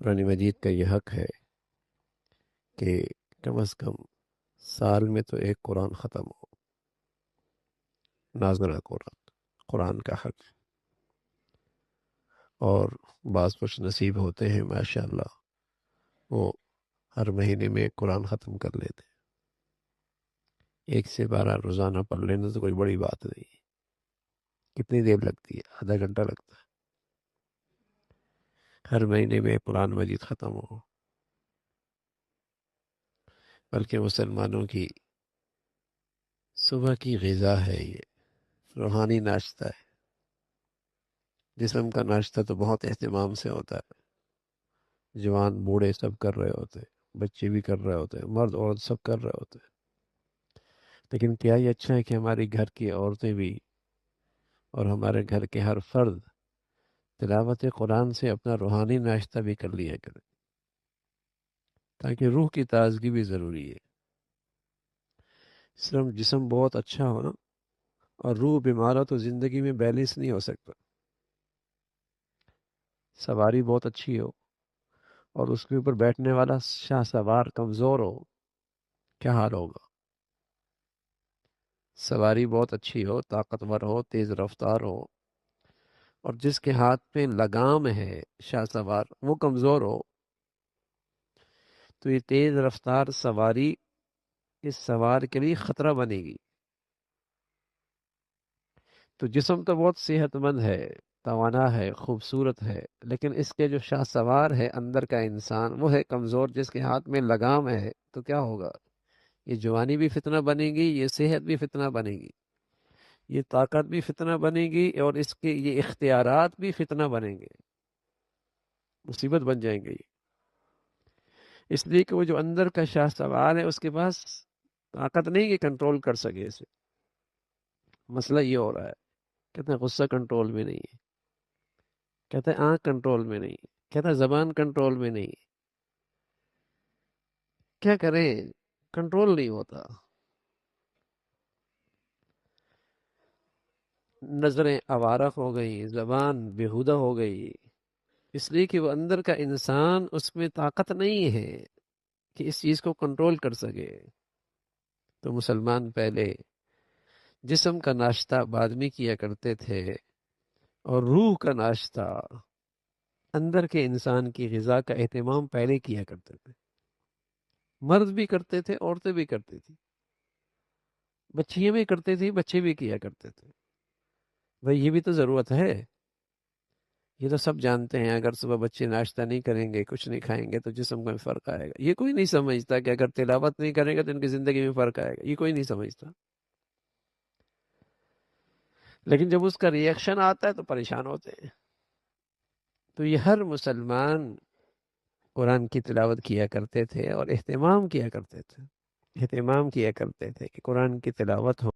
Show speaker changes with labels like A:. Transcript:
A: قرآن مجید کا یہ حق ہے کہ کم از کم سال میں تو ایک قرآن ختم ہو، نازلہ قرآن کا حق ہے۔ اور بعض کچھ نصیب ہوتے ہیں ماشاءاللہ، وہ ہر مہینے میں ایک قرآن ختم کر لیتے ہیں۔ 1 سے 12 روزانہ پڑھ لینا تو کوئی بڑی بات نہیں ہے۔ کتنی دیر لگتی ہے؟ آدھا گھنٹہ لگتا ہے۔ ہر مہینے میں قرآن مجید ختم ہو، بلکہ مسلمانوں کی صبح کی غذا ہے، یہ روحانی ناشتہ ہے۔ جسم کا ناشتہ تو بہت اہتمام سے ہوتا ہے، جوان بوڑھے سب کر رہے ہوتے ہیں، بچے بھی کر رہے ہوتے ہیں، مرد عورت سب کر رہے ہوتے ہیں۔ لیکن کیا یہ اچھا ہے کہ ہماری گھر کی عورتیں بھی اور ہمارے گھر کے ہر فرد تلاوت قرآن سے اپنا روحانی ناشتہ بھی کر لیا کرے، تاکہ روح کی تازگی بھی ضروری ہے۔ صرف جسم بہت اچھا ہو نا اور روح بیمار ہو تو زندگی میں بیلنس نہیں ہو سکتا۔ سواری بہت اچھی ہو اور اس کے اوپر بیٹھنے والا شاہ سوار کمزور ہو، کیا حال ہوگا؟ سواری بہت اچھی ہو، طاقتور ہو، تیز رفتار ہو، اور جس کے ہاتھ میں لگام ہے شاہ سوار وہ کمزور ہو، تو یہ تیز رفتار سواری اس سوار کے لیے خطرہ بنے گی۔ تو جسم تو بہت صحت مند ہے، توانا ہے، خوبصورت ہے، لیکن اس کے جو شاہ سوار ہے اندر کا انسان وہ ہے کمزور، جس کے ہاتھ میں لگام ہے، تو کیا ہوگا؟ یہ جوانی بھی فتنہ بنے گی، یہ صحت بھی فتنہ بنے گی، یہ طاقت بھی فتنہ بنے گی، اور اس کے یہ اختیارات بھی فتنہ بنیں گے، مصیبت بن جائیں گے یہ۔ اس لیے کہ وہ جو اندر کا شاہ سوار ہے اس کے پاس طاقت نہیں کہ کنٹرول کر سکے اسے۔ مسئلہ یہ ہو رہا ہے، کہتے ہیں غصہ کنٹرول میں نہیں ہے، کہتے ہیں آنکھ کنٹرول میں نہیں ہے، کہتے ہیں زبان کنٹرول میں نہیں ہے، کیا کریں؟ کنٹرول نہیں ہوتا۔ نظریں آوارہ ہو گئی، زبان بےہودہ ہو گئی، اس لیے کہ وہ اندر کا انسان اس میں طاقت نہیں ہے کہ اس چیز کو کنٹرول کر سکے۔ تو مسلمان پہلے جسم کا ناشتہ بعد میں کیا کرتے تھے، اور روح کا ناشتہ اندر کے انسان کی غذا کا اہتمام پہلے کیا کرتے تھے۔ مرد بھی کرتے تھے، عورتیں بھی کرتی تھی، بچیاں بھی کرتے تھی، بچے بھی کیا کرتے تھے۔ بھئی یہ بھی تو ضرورت ہے، یہ تو سب جانتے ہیں، اگر صبح بچے ناشتہ نہیں کریں گے، کچھ نہیں کھائیں گے تو جسم میں فرق آئے گا۔ یہ کوئی نہیں سمجھتا کہ اگر تلاوت نہیں کریں گے تو ان کی زندگی میں فرق آئے گا، یہ کوئی نہیں سمجھتا۔ لیکن جب اس کا ری ایکشن آتا ہے تو پریشان ہوتے ہیں۔ تو یہ ہر مسلمان قرآن کی تلاوت کیا کرتے تھے اور اہتمام کیا کرتے تھے، اہتمام کیا کرتے تھے کہ قرآن کی تلاوت ہو۔